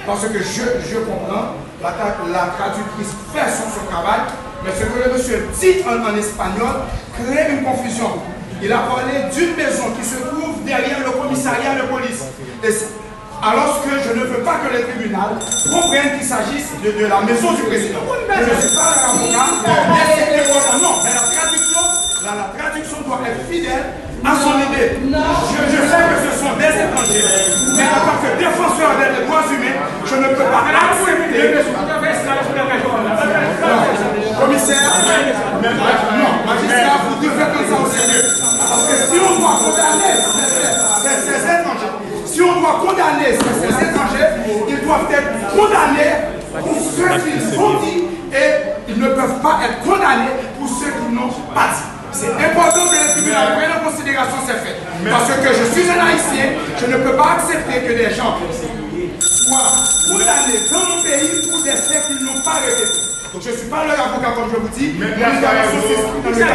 parce que je comprends, la traductrice fait son travail, mais ce que le monsieur dit en espagnol crée une confusion. Il a parlé d'une maison qui se trouve derrière le commissariat de police. Alors que je ne veux pas que le tribunal comprenne qu'il s'agisse de la maison du président. Je ne suis pas l'avocat, non, mais la traduction doit être fidèle à son idée. Je sais que ce sont des étrangers, mais en tant que défenseur des droits humains, je ne peux pas accepter. Commissaire, non, magistrat, vous devez prendre ça au sérieux. Parce que si on doit condamner ces étrangers, si on doit condamner ces étrangers, ils doivent être condamnés pour ce qu'ils ont dit et ils ne peuvent pas être condamnés pour ce qu'ils n'ont pas dit. C'est important que le tribunal prenne en considération ces faits. Parce que je suis un haïtien, je ne peux pas accepter que des gens soient condamnés dans mon pays pour des faits qu'ils n'ont pas répétés. Donc je ne suis pas leur avocat comme je vous dis, mais nous avons s'inscrit dans le cadre.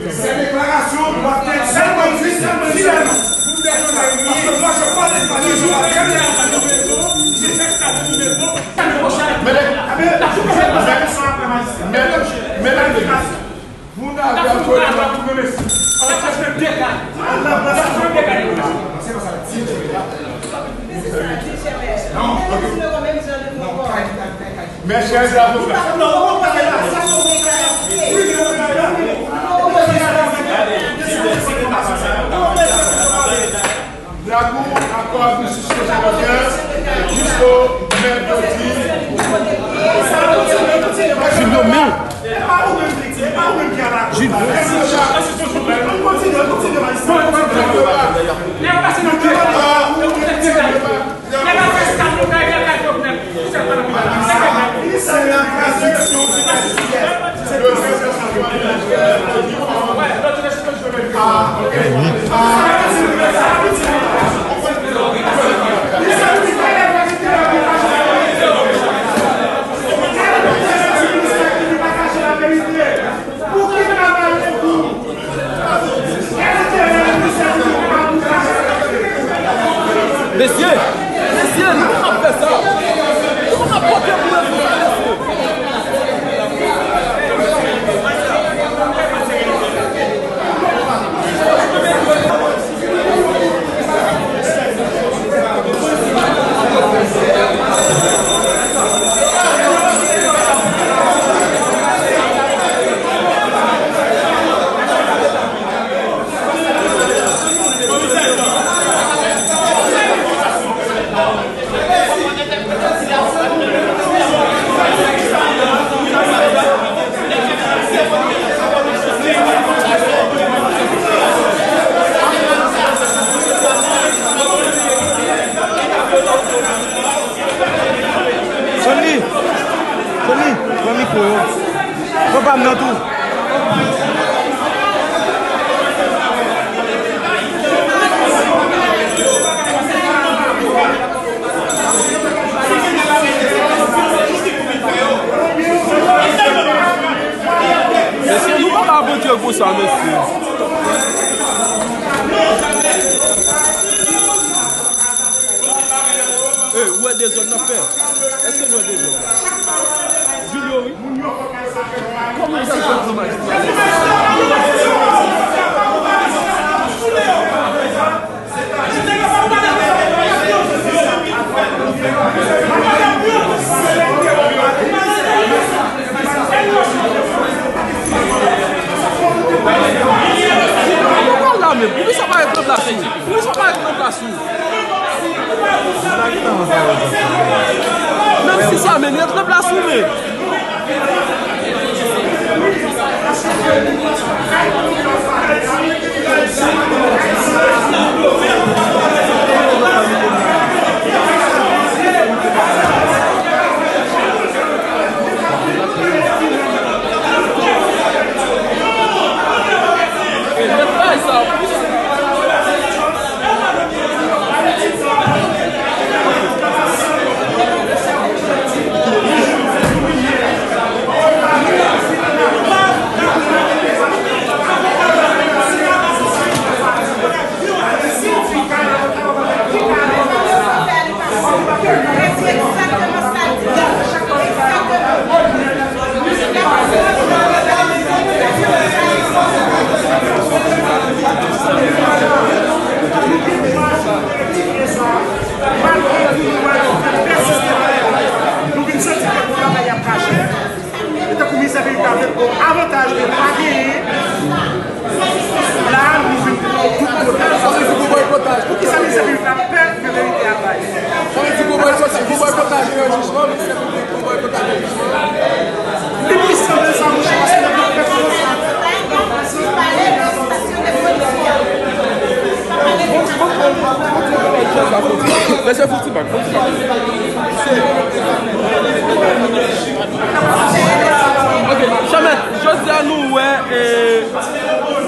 Ces déclarations doivent être circonduites silence. Parce que moi je parle espagnol, je parle très bien espagnol. Vous n'avez mes chers avocats, la Cour accorde une suspension jusqu'au mercredi. C'est la traduction Messieurs, nous avons fait ça. On a porté pour le faut pas me tout. Est-ce que nous ne pouvons pas aboutir pour ça, monsieur? Où est des zones d'affaires? Est-ce que nous avons des zones? Julio, oui. Comment ça se passe? Pourquoi ça va être placé? Pourquoi ça va être placé? Même si ça, mais il y a trop placé. Laissez foutre bac. Ok, Chamet, je dis à nous, ouais,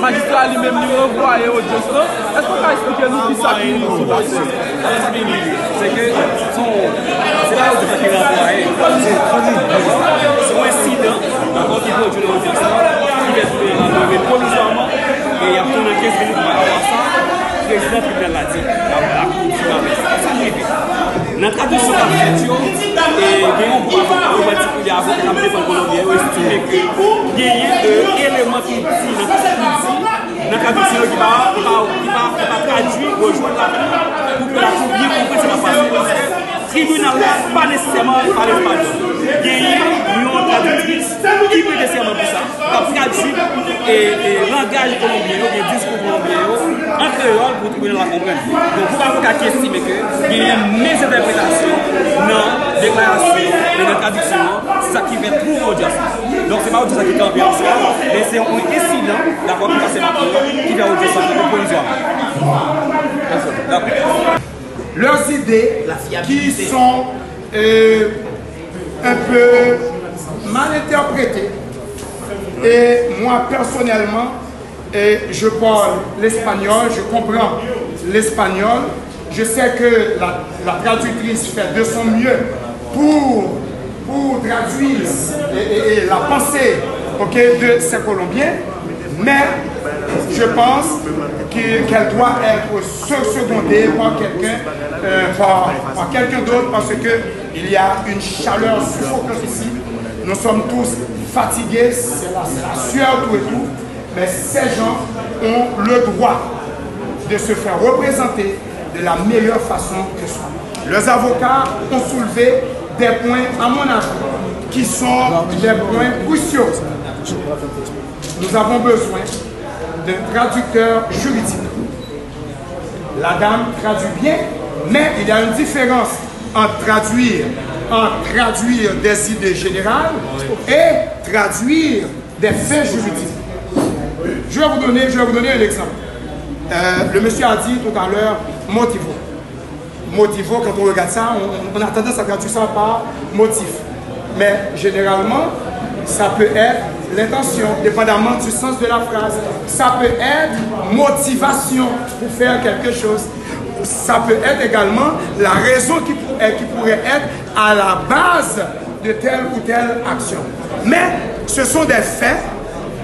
magistrat lui-même nous envoie au juge. Est-ce qu'on peut expliquer nous qui ça qui nous passe? C'est que c'est là où tu fais renvoyer. C'est un incident, d'accord, qui peut jouer au juge. Il est enlevé provisoirement et il y a plus de 15 minutes par rapport à ça. Le président tribunal l'a dit. La Cour du Marais. C'est ça qui est fait. Dans la traduction de la lecture, il y a un groupe particulier à vous, comme défense colombienne, où estimé qu'il y a un élément qui dit dans la traduction qui va traduire, rejoindre la Cour, pour que la Cour bien comprenne ce qui va passer. Parce que le tribunal n'a pas nécessairement parlé espagnol. Il y a une traductrice qui peut nécessairement pour ça, qui traduit le langage colombien, le discours colombien, en créole pour le tribunal la comprendre. Donc, pour l'avocat qui estime qu'il y a une mésinterprétation dans la déclaration et dans la traduction, c'est ça qui fait trop audience. Donc, c'est pas audience qui est en bien, mais c'est un incident d'avoir passé ma cour qui fait audience provisoire. Leurs idées qui sont un peu mal interprétées. Et moi, personnellement, je parle l'espagnol, je comprends l'espagnol. Je sais que la traductrice fait de son mieux pour traduire la pensée de ces Colombiens, mais je pense qu'elle doit être secondée par quelqu'un d'autre parce qu'il y a une chaleur suffocante ici. Nous sommes tous fatigués, c'est la sueur tout et tout, mais ces gens ont le droit de se faire représenter de la meilleure façon que soit. Leurs avocats ont soulevé des points, à mon avis, qui sont des points cruciaux. Nous avons besoin d'un traducteur juridique. La dame traduit bien, mais il y a une différence entre traduire des idées générales et traduire des faits juridiques. Je vais vous donner un exemple. Le monsieur a dit tout à l'heure motivo. Motivo, quand on regarde ça, on a tendance à traduire ça par motif. Mais généralement, ça peut être l'intention, dépendamment du sens de la phrase. Ça peut être motivation pour faire quelque chose. Ça peut être également la raison qui pourrait être à la base de telle ou telle action. Mais ce sont des faits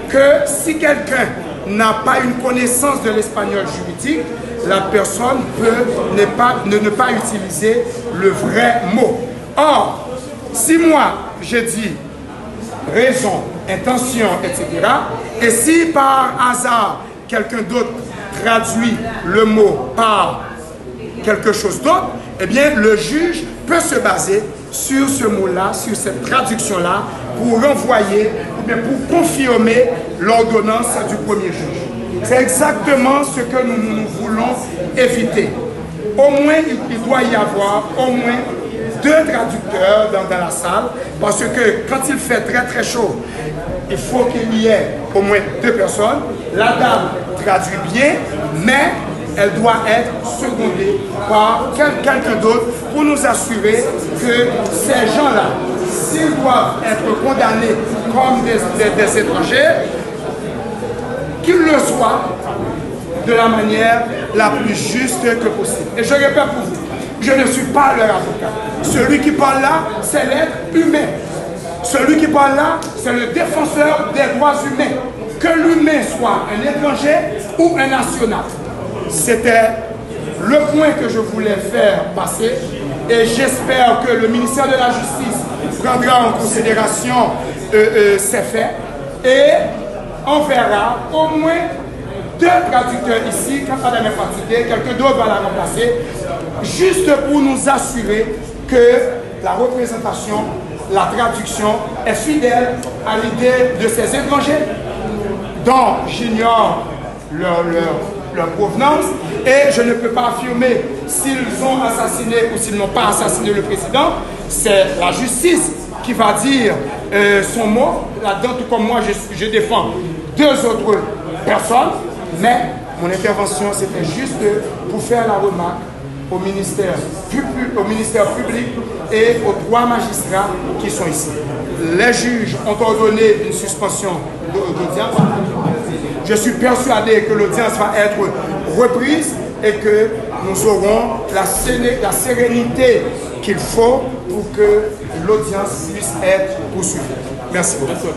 que si quelqu'un n'a pas une connaissance de l'espagnol juridique, la personne peut ne pas utiliser le vrai mot. Or, si moi je dis raison, intention, etc., et si par hasard quelqu'un d'autre traduit le mot par quelque chose d'autre, eh bien le juge peut se baser sur ce mot-là, sur cette traduction-là, pour renvoyer ou bien pour confirmer l'ordonnance du premier juge. C'est exactement ce que nous voulons éviter. Au moins, il doit y avoir au moins 2 traducteurs dans la salle, parce que quand il fait très très chaud, il faut qu'il y ait au moins 2 personnes. La dame traduit bien, mais elle doit être secondée par quelqu'un d'autre pour nous assurer que ces gens-là, s'ils doivent être condamnés comme des étrangers, qu'ils le soient de la manière la plus juste que possible. Et je répète pour vous, je ne suis pas leur avocat. Celui qui parle là, c'est l'être humain. Celui qui parle là, c'est le défenseur des droits humains. Que l'humain soit un étranger ou un national. C'était le point que je voulais faire passer et j'espère que le ministère de la Justice prendra en considération ces faits et on verra au moins 2 traducteurs ici. Quand madame est fatiguée, quelqu'un d'autre va la remplacer, juste pour nous assurer que la représentation, la traduction est fidèle à l'idée de ces étrangers dont j'ignore leur provenance et je ne peux pas affirmer s'ils ont assassiné ou s'ils n'ont pas assassiné le président. C'est la justice qui va dire son mot là-dedans, tout comme moi je défends 2 autres personnes, mais mon intervention c'était juste pour faire la remarque au ministère public et aux 3 magistrats qui sont ici. Les juges ont ordonné une suspension d'audience. Je suis persuadé que l'audience va être reprise et que nous aurons la sérénité qu'il faut pour que l'audience puisse être poursuivie. Merci beaucoup.